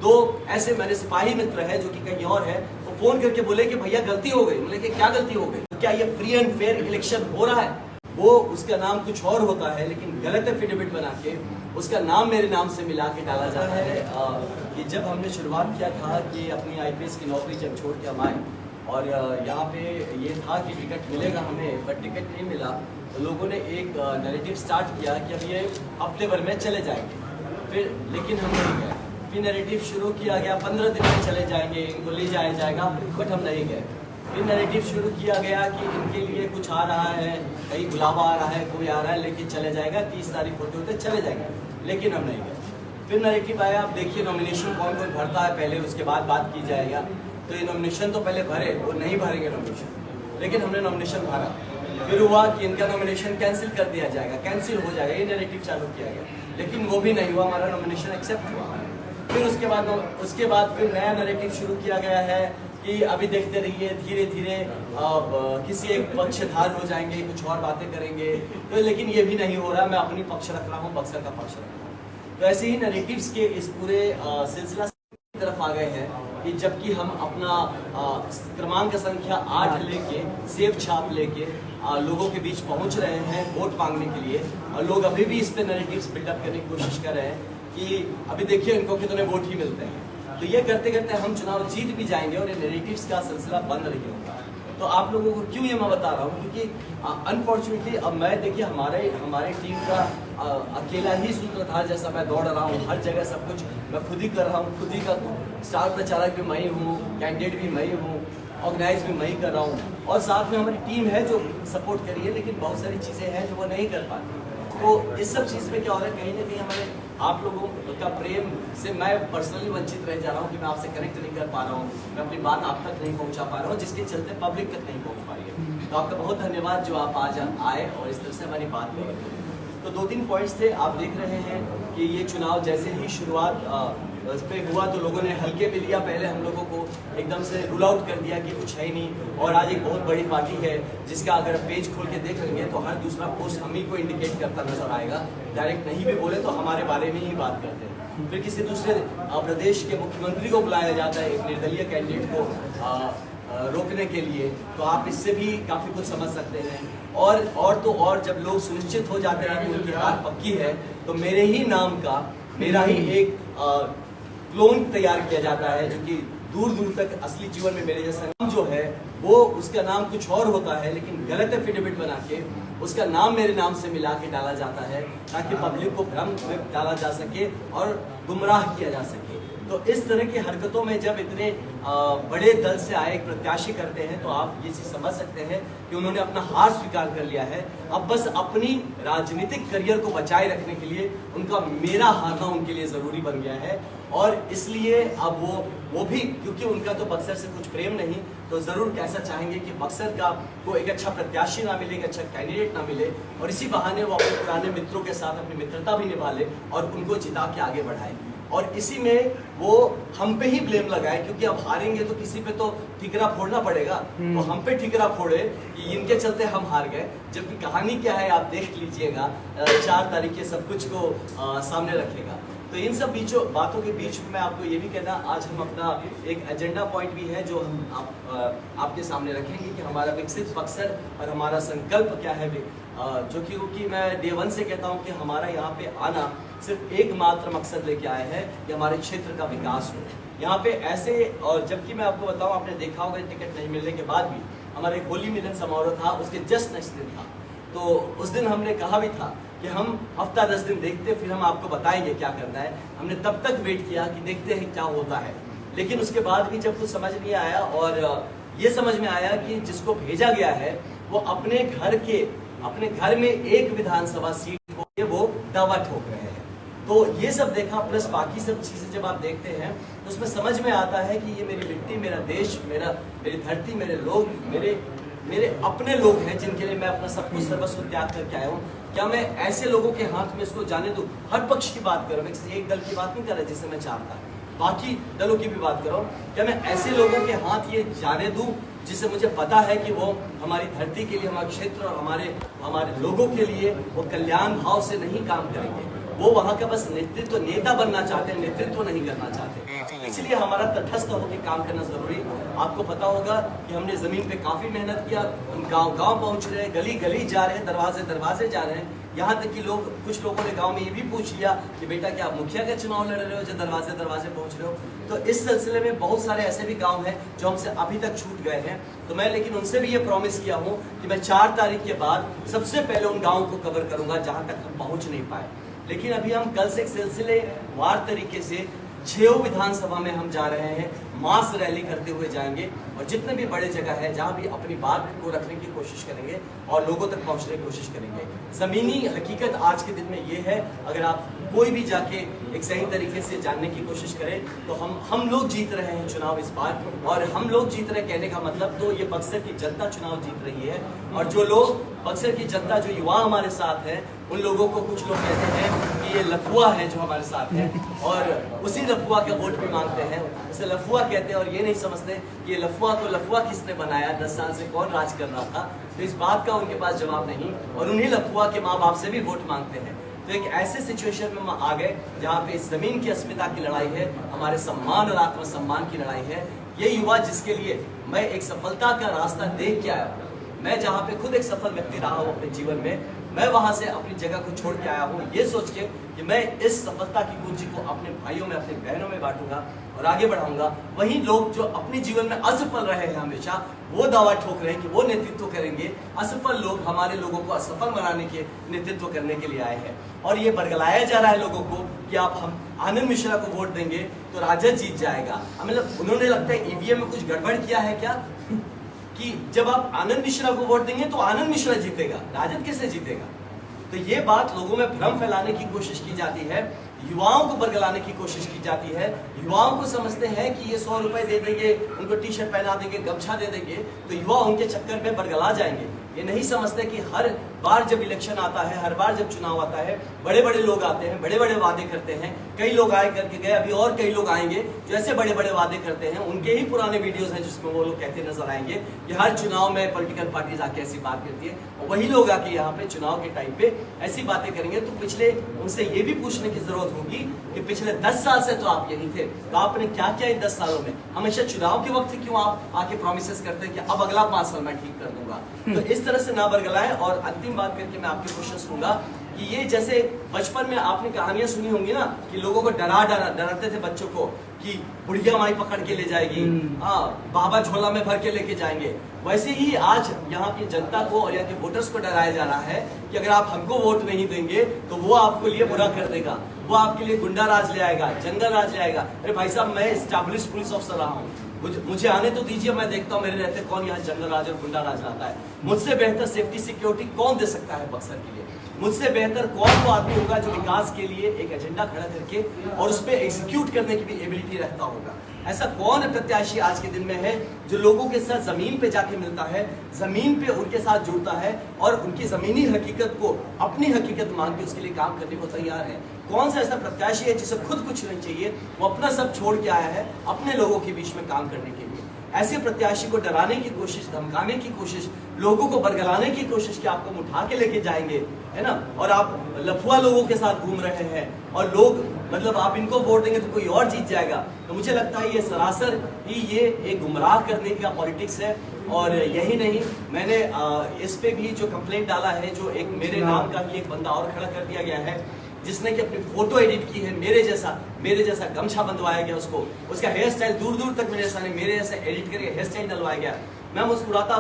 दो ऐसे मेरे सिपाही मित्र है जो कि कहीं और है, वो तो फोन करके बोले कि भैया गलती हो गई। बोले कि क्या गलती हो गई? तो क्या ये फ्री एंड फेयर इलेक्शन हो रहा है? वो उसका नाम कुछ और होता है, लेकिन गलत एफिडेविट बना के उसका नाम मेरे नाम से मिला के डाला जाता है। कि जब हमने शुरुआत किया था कि अपनी IPS की नौकरी जब छोड़ के हम आए और यहाँ पे ये था कि टिकट मिलेगा हमें, पर टिकट नहीं मिला, तो लोगों ने एक नैरेटिव स्टार्ट किया कि अब ये हफ्ते भर में चले जाएंगे। फिर लेकिन हम नहीं गए। फिर नैरेटिव शुरू किया गया 15 दिन में चले जाएंगे, इनको ले जाया जाएगा, बट हम नहीं गए। फिर नैरेटिव शुरू किया गया कि इनके लिए कुछ आ रहा है, कहीं बुलावा आ रहा है, कोई आ रहा है लेके चले जाएगा, 30 तारीख होते होते चले जाएंगे, लेकिन हम नहीं गए। फिर नैरेटिव आया, आप देखिए नॉमिनेशन कौन कौन भरता है पहले, उसके बाद बात की जाएगा। तो ये नॉमिनेशन तो पहले भरे, वो नहीं भरेंगे नॉमिनेशन, लेकिन हमने नॉमिनेशन भरा। फिर हुआ कि इनका नॉमिनेशन कैंसिल कर दिया जाएगा, कैंसिल हो जाएगा, ये नैरेटिव चालू किया गया, लेकिन वो भी नहीं हुआ, हमारा नॉमिनेशन एक्सेप्ट हुआ। फिर उसके बाद फिर नया नैरेटिव शुरू किया गया है कि अभी देखते रहिए, धीरे धीरे किसी एक पक्षधार हो जाएंगे, कुछ और बातें करेंगे। तो लेकिन ये भी नहीं हो रहा, मैं अपनी पक्ष रख रहा हूँ, बक्सर का पक्ष रख रहा हूँ। तो ऐसे ही नैरेटिव्स के इस पूरे सिलसिला की तरफ आ गए हैं कि जबकि हम अपना क्रमांक संख्या 8 लेके, सेब छाप लेके लोगों के बीच पहुंच रहे हैं वोट मांगने के लिए, और लोग अभी भी इस पे नैरेटिव्स बिल्डअप करने की कोशिश कर रहे हैं कि अभी देखिए इनको कितने वोट ही मिलते हैं। तो ये करते करते हम चुनाव जीत भी जाएंगे और ये नैरेटिव्स का सिलसिला बंद नहीं होगा। तो आप लोगों को क्यों ये मैं बता रहा हूँ, क्योंकि अनफॉर्चुनेटली अब मैं देखिए हमारे टीम का अकेला ही सूत्रधार जैसा मैं दौड़ रहा हूँ, हर जगह सब कुछ मैं खुद ही कर रहा हूँ, खुद ही का स्टार प्रचारक भी मैं ही हूँ, कैंडिडेट भी मैं ही हूँ, ऑर्गेनाइज भी मैं ही कर रहा हूँ, और साथ में हमारी टीम है जो सपोर्ट करी है, लेकिन बहुत सारी चीज़ें हैं जो वो नहीं कर पाती। तो इस सब चीज़ में क्या हो रहा है, कहीं ना कहीं हमारे आप लोगों का प्रेम से मैं पर्सनली वंचित रह जा रहा हूँ कि मैं आपसे कनेक्ट नहीं कर पा रहा हूँ, मैं अपनी बात आप तक नहीं पहुँचा पा रहा हूँ, जिसके चलते पब्लिक तक नहीं पहुँच पा रही है। तो आपका बहुत धन्यवाद जो आप आज आए और इस तरह से हमारी बात करें। तो 2-3 पॉइंट्स थे, आप देख रहे हैं कि ये चुनाव जैसे ही शुरुआत इस पे हुआ तो लोगों ने हल्के में लिया, पहले हम लोगों को एकदम से रूल आउट कर दिया कि कुछ है ही नहीं। और आज एक बहुत बड़ी पार्टी है जिसका अगर पेज खोल के देख लेंगे तो हर दूसरा पोस्ट हम ही को इंडिकेट करता नजर आएगा, डायरेक्ट नहीं भी बोले तो हमारे बारे में ही बात करते हैं। फिर किसी दूसरे प्रदेश के मुख्यमंत्री को बुलाया जाता है एक निर्दलीय कैंडिडेट को रोकने के लिए, तो आप इससे भी काफ़ी कुछ समझ सकते हैं। और जब लोग सुनिश्चित हो जाते हैं कि उनकी हार पक्की है, तो मेरे ही नाम का मेरा ही एक क्लोन तैयार किया जाता है, जो कि दूर दूर तक असली जीवन में मेरे जैसा नाम जो है वो उसका नाम कुछ और होता है, लेकिन गलत एफिडेविट बना के उसका नाम मेरे नाम से मिला के डाला जाता है, ताकि पब्लिक को भ्रम में डाला जा सके और गुमराह किया जा सके। तो इस तरह की हरकतों में जब इतने बड़े दल से आए प्रत्याशी करते हैं, तो आप ये चीज़ समझ सकते हैं कि उन्होंने अपना हार स्वीकार कर लिया है। अब बस अपनी राजनीतिक करियर को बचाए रखने के लिए उनका मेरा हारना उनके लिए ज़रूरी बन गया है, और इसलिए अब वो भी, क्योंकि उनका तो बक्सर से कुछ प्रेम नहीं, तो ज़रूर कैसा चाहेंगे कि बक्सर का को एक अच्छा प्रत्याशी ना मिले, एक अच्छा कैंडिडेट ना मिले, और इसी बहाने वो अपने पुराने मित्रों के साथ अपनी मित्रता भी निभा ले और उनको जिता के आगे बढ़ाए। और इसी में वो हम पे ही ब्लेम लगाए, क्योंकि अब हारेंगे तो किसी पे तो ठिकरा फोड़ना पड़ेगा, तो हम पे ठिकरा फोड़े कि इनके चलते हम हार गए। जबकि कहानी क्या है आप देख लीजिएगा, 4 तारीख के सब कुछ को सामने रखेगा। तो इन सब बातों के बीच में मैं आपको ये भी कहना, आज हम अपना एक एजेंडा पॉइंट भी है जो हम आपके सामने रखेंगे कि हमारा विकसित बक्सर और हमारा संकल्प क्या है, जो कि मैं डे 1 से कहता हूँ कि हमारा यहाँ पे आना सिर्फ एकमात्र मकसद लेके आए हैं कि हमारे क्षेत्र का विकास हो यहाँ पे ऐसे। और जबकि मैं आपको बताऊँ, आपने देखा होगा टिकट नहीं मिलने के बाद भी हमारा एक होली मिलन समारोह था, उसके जस्ट नेक्स्ट दिन था। तो उस दिन हमने कहा भी था कि हम हफ्ता 10 दिन देखते, फिर हम आपको बताएंगे क्या करना है। हमने तब तक वेट किया कि देखते हैं क्या होता है, लेकिन उसके बाद भी जब कुछ समझ नहीं आया, और ये समझ में आया कि जिसको भेजा गया है वो अपने घर में एक विधानसभा सीट को वो दावा ठोक रहे हैं। तो ये सब देखा, प्लस बाकी सब चीजें जब आप देखते हैं तो उसमें समझ में आता है कि ये मेरी मिट्टी, मेरा देश, मेरी धरती, मेरे लोग, मेरे अपने लोग हैं जिनके लिए मैं अपना सब कुछ सर्वस्व त्याग करके आया हूँ। क्या मैं ऐसे लोगों के हाथ में इसको जाने दूं? हर पक्ष की बात कर रहा हूँ, एक दल की बात नहीं कर रहा जिसे मैं चाहता, बाकी दलों की भी बात कर रहा हूँ। क्या मैं ऐसे लोगों के हाथ ये जाने दूं जिससे मुझे पता है कि वो हमारी धरती के लिए, हमारे क्षेत्र और हमारे लोगों के लिए वो कल्याण भाव से नहीं काम करेंगे, वो वहाँ का बस नेता बनना चाहते हैं, नेतृत्व नहीं करना चाहते। इसलिए हमारा तटस्थ होकर काम करना जरूरी। आपको पता होगा कि हमने जमीन पे काफी मेहनत किया, हम गांव-गांव पहुंच रहे हैं, गली गली जा रहे हैं, दरवाजे जा रहे हैं। यहाँ तक कि कुछ लोगों ने गांव में ये भी पूछ लिया कि बेटा क्या आप मुखिया का चुनाव लड़ रहे हो जो दरवाजे पहुंच रहे हो। तो इस सिलसिले में बहुत सारे ऐसे भी गांव हैं जो हमसे अभी तक छूट गए हैं। तो मैं लेकिन उनसे भी ये प्रॉमिस किया हूँ कि मैं 4 तारीख के बाद सबसे पहले उन गाँव को कवर करूंगा जहाँ तक हम पहुँच नहीं पाए। लेकिन अभी हम कल से एक सिलसिलेवार तरीके से 6 विधानसभा में हम जा रहे हैं, मास रैली करते हुए जाएंगे और जितने भी बड़े जगह है जहां भी अपनी बात को रखने की कोशिश करेंगे और लोगों तक पहुंचने की कोशिश करेंगे। जमीनी हकीकत आज के दिन में ये है, अगर आप कोई भी जाके एक सही तरीके से जानने की कोशिश करें तो हम लोग जीत रहे हैं चुनाव इस बार। और हम लोग जीत रहे कहने का मतलब तो ये बक्सर की जनता चुनाव जीत रही है। और जो लोग बक्सर की जनता, जो युवा हमारे साथ है, उन लोगों को कुछ लोग कहते हैं कि ये लफुआ है जो हमारे साथ है और उसी लफुआ का वोट भी मांगते हैं, उसे लफुआ कहते हैं और ये नहीं समझते कि ये लफुआ को लफुआ किसने बनाया, 10 साल से कौन राज कर रहा था। तो इस बात का उनके पास जवाब नहीं और उन्हीं लफुआ के माँ बाप से भी वोट मांगते हैं। तो एक ऐसे सिचुएशन में हम आ गए जहाँ पे इस जमीन की अस्मिता की लड़ाई है, हमारे सम्मान और आत्मसम्मान की लड़ाई है। ये युवा जिसके लिए मैं एक सफलता का रास्ता देख के आया, मैं जहाँ पे खुद एक सफल व्यक्ति रहा हूँ अपने जीवन में, मैं वहां से अपनी जगह को छोड़ के आया हूँ ये सोच के कि मैं इस सफलता की कुंजी को अपने भाइयों में, अपने बहनों में बांटूंगा और आगे बढ़ाऊंगा। वहीं लोग जो अपने जीवन में असफल रहे हैं हमेशा, वो दावा ठोक रहे हैं कि वो नेतृत्व करेंगे। असफल लोग हमारे लोगों को असफल बनाने के नेतृत्व करने के लिए आए हैं और ये बरगलाया जा रहा है लोगों को कि आप हम आनंद मिश्रा को वोट देंगे तो राजद जीत जाएगा। मतलब उन्होंने लगता है ईवीएम में कुछ गड़बड़ किया है क्या कि जब आप आनंद मिश्रा को वोट देंगे तो आनंद मिश्रा जीतेगा, राजद कैसे जीतेगा। तो ये बात लोगों में भ्रम फैलाने की कोशिश की जाती है, युवाओं को बरगलाने की कोशिश की जाती है। युवाओं को समझते हैं कि ये 100 रुपए दे देंगे, उनको टी शर्ट पहना देंगे, गमछा दे देंगे तो युवा उनके चक्कर में बरगला जाएंगे। ये नहीं समझते कि हर बार जब इलेक्शन आता है, हर बार जब चुनाव आता है, बड़े बड़े लोग आते हैं, बड़े बड़े वादे करते हैं। कई लोग आए करके गए, अभी और कई लोग आएंगे जो ऐसे बड़े बड़े वादे करते हैं। उनके ही पुराने वीडियोस हैं जिसमें वो लोग कहते नजर आएंगे कि हर चुनाव में पॉलिटिकल पार्टीज आके ऐसी बात करती है और वही लोग आके यहाँ पे चुनाव के टाइम पे ऐसी बातें करेंगे। तो पिछले उनसे ये भी पूछने की जरूरत होगी कि पिछले 10 साल से तो आप यही थे, तो आपने क्या किया इन 10 सालों में। हमेशा चुनाव के वक्त क्यों आप आके प्रोमिस करते हैं कि अब अगला 5 साल मैं ठीक कर दूंगा। तो इस तरह से ना बरगलाएं। और अंतिम बात करके मैं आपके क्वेश्चन सुनूंगा कि ये जैसे बचपन में आपने कहानियां सुनी होंगी ना कि लोगों को डराते थे बच्चों को कि बुढ़िया माई पकड़ के ले जाएगी, बाबा झोला में भर के लेके जाएंगे। वैसे ही आज यहाँ की जनता को और यहाँ के वोटर्स को डराया जा रहा है कि अगर आप हमको वोट नहीं देंगे तो वो आपको लिए बुरा कर देगा, वो आपके लिए गुंडा राज ले आएगा, जंगल राज ले आएगा। अरे भाई साहब, मैं एस्टैब्लिश पुलिस ऑफिसर रहा हूँ, मुझे आने तो दीजिए, मैं देखता हूँ मेरे रहते कौन यहाँ जंगल राज और गुंडा राज लाता है। मुझसे बेहतर सेफ्टी सिक्योरिटी कौन दे सकता है बक्सर के लिए। मुझसे बेहतर कौन वो आदमी होगा जो विकास के लिए एक एजेंडा खड़ा करके और उस पर एग्जीक्यूट करने की भी एबिलिटी रखता होगा। ऐसा कौन प्रत्याशी आज के दिन में है जो लोगों के साथ जमीन पे जाके मिलता है, जमीन पे उनके साथ जुड़ता है और उनकी जमीनी हकीकत को अपनी हकीकत मान के उसके लिए काम करने को तैयार है। कौन सा ऐसा प्रत्याशी है जिसे खुद कुछ नहीं चाहिए, वो अपना सब छोड़ के आया है अपने लोगों के बीच में काम करने के लिए। ऐसे प्रत्याशी को डराने की कोशिश, धमकाने की कोशिश, लोगों को बरगलाने की कोशिश कि आपको उठा के लेके जाएंगे, है ना, और आप लफुआ लोगों के साथ घूम रहे हैं और लोग मतलब आप इनको वोट देंगे तो कोई और जीत जाएगा। तो मुझे लगता है ये सरासर ही ये एक गुमराह करने का पॉलिटिक्स है। और यही नहीं, मैंने इस पे भी जो कंप्लेंट डाला है, जो एक मेरे नाम का ही एक बंदा और खड़ा कर दिया गया है जिसने कि अपनी फोटो एडिट की है, मेरे जैसा गमछा बंधवाया गया उसको, उसका हेयर स्टाइल दूर दूर तक मेरे सामने मेरे जैसा एडिट करके हेयर स्टाइल डलवाया गया। मैं मुस्कुराता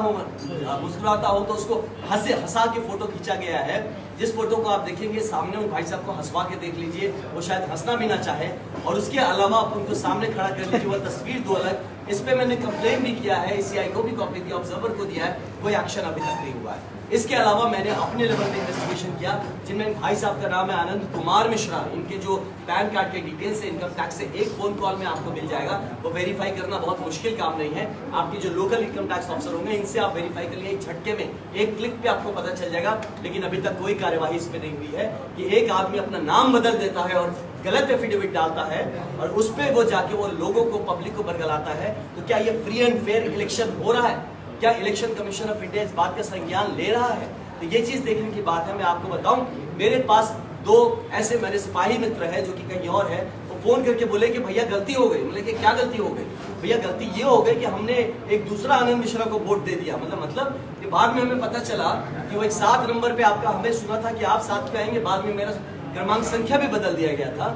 हूँ तो उसको हंसा के फोटो खींचा गया है। जिस फोटो को आप देखेंगे सामने उन भाई साहब को हंसवा के देख लीजिए, वो शायद हंसना भी ना चाहे। और उसके अलावा आप उनको सामने खड़ा कर लीजिए, वो तस्वीर दो अलग। इस पे मैंने कंप्लेन भी किया है, ECI को भी कॉपी दिया, ऑब्जर्वर को दिया है, कोई एक्शन अभी तक नहीं हुआ है। इसके अलावा मैंने अपने लेवल पे इन्वेस्टिगेशन किया, जिनमें भाई साहब का नाम है आनंद कुमार मिश्रा। इनके जो पैन कार्ड के डिटेल्स है इनकम टैक्स से एक फोन कॉल में आपको मिल जाएगा। वो वेरीफाई करना बहुत मुश्किल काम नहीं है। आपकी जो लोकल इनकम टैक्स ऑफिसर होंगे इनसे आप वेरीफाई कर लिए, एक झटके में, एक क्लिक पे आपको पता चल जाएगा। लेकिन अभी तक कोई कार्यवाही इस पे नहीं हुई है कि एक आदमी अपना नाम बदल देता है और गलत एफिडेविट डालता है और उस पर वो जाके वो लोगों को, पब्लिक को बरगलाता है। तो क्या ये फ्री एंड फेयर इलेक्शन हो रहा है? क्या इलेक्शन कमीशन ऑफ इंडिया इस बात का संज्ञान ले रहा है? तो ये चीज देखने की बात है। मैं आपको बताऊं, मेरे पास 2 ऐसे मेरे सिपाही मित्र है जो कि कहीं और है, वो वो फोन करके बोले कि भैया गलती हो गई। बोले कि क्या गलती हो गई? भैया गलती ये हो गई कि हमने एक दूसरा आनंद मिश्रा को वोट दे दिया। मतलब कि बाद में हमें पता चला कि वो एक 7 नंबर पे आपका, हमें सुना था कि आप 7 पे आएंगे, बाद में मेरा क्रमांक संख्या भी बदल दिया गया था।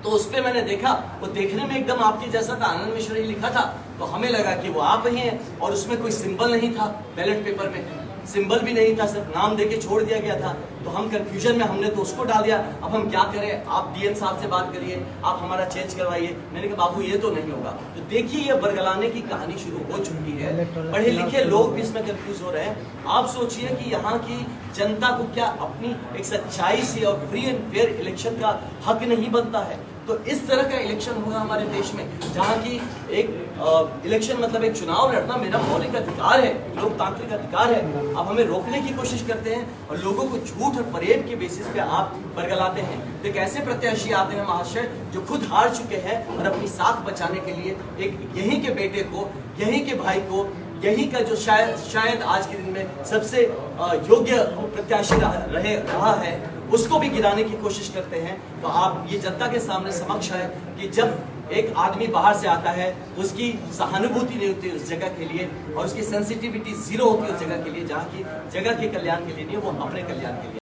तो उस पे मैंने देखा, वो देखने में एकदम आपके जैसा था, आनंद मिश्रा ही लिखा था। तो हमें लगा कि वो आप ही हैं, और उसमें कोई सिंबल नहीं था, बैलेट पेपर में सिंबल भी नहीं था, सिर्फ नाम देके छोड़ दिया गया था। तो हम कंफ्यूजन में हमने तो उसको डाल दिया। अब हम क्या करें? आप डीएम साहब से बात करिए, आप हमारा चेंज करवाइए। मैंने कहा बाबू ये तो नहीं होगा। तो देखिए ये बरगलाने की कहानी शुरू हो चुकी है। पढ़े लिखे लोग भी इसमें कंफ्यूज हो रहे हैं। आप सोचिए कि यहाँ की जनता को क्या अपनी एक सच्चाई से और फ्री एंड फेयर इलेक्शन का हक नहीं बनता है? तो इस तरह का इलेक्शन होगा हमारे देश में, जहाँ की एक इलेक्शन मतलब एक चुनाव लड़ना मेरा मौलिक अधिकार है, लोकतांत्रिक अधिकार है। अब हमें रोकने की कोशिश करते हैं और लोगों को झूठ और फरेब के बेसिस पे आप बरगलाते हैं। तो एक ऐसे प्रत्याशी आते हैं महाशय जो खुद हार चुके हैं और अपनी साख बचाने के लिए एक यहीं के बेटे को, यहीं के भाई को, यहीं का जो शायद आज के दिन में सबसे योग्य प्रत्याशी रहा है, उसको भी गिराने की कोशिश करते हैं। तो आप ये जनता के सामने समक्ष है कि जब एक आदमी बाहर से आता है, उसकी सहानुभूति नहीं होती उस जगह के लिए, और उसकी सेंसिटिविटी 0 होती है उस जगह के लिए, जहाँ की जगह के कल्याण के लिए नहीं, वो अपने कल्याण के लिए।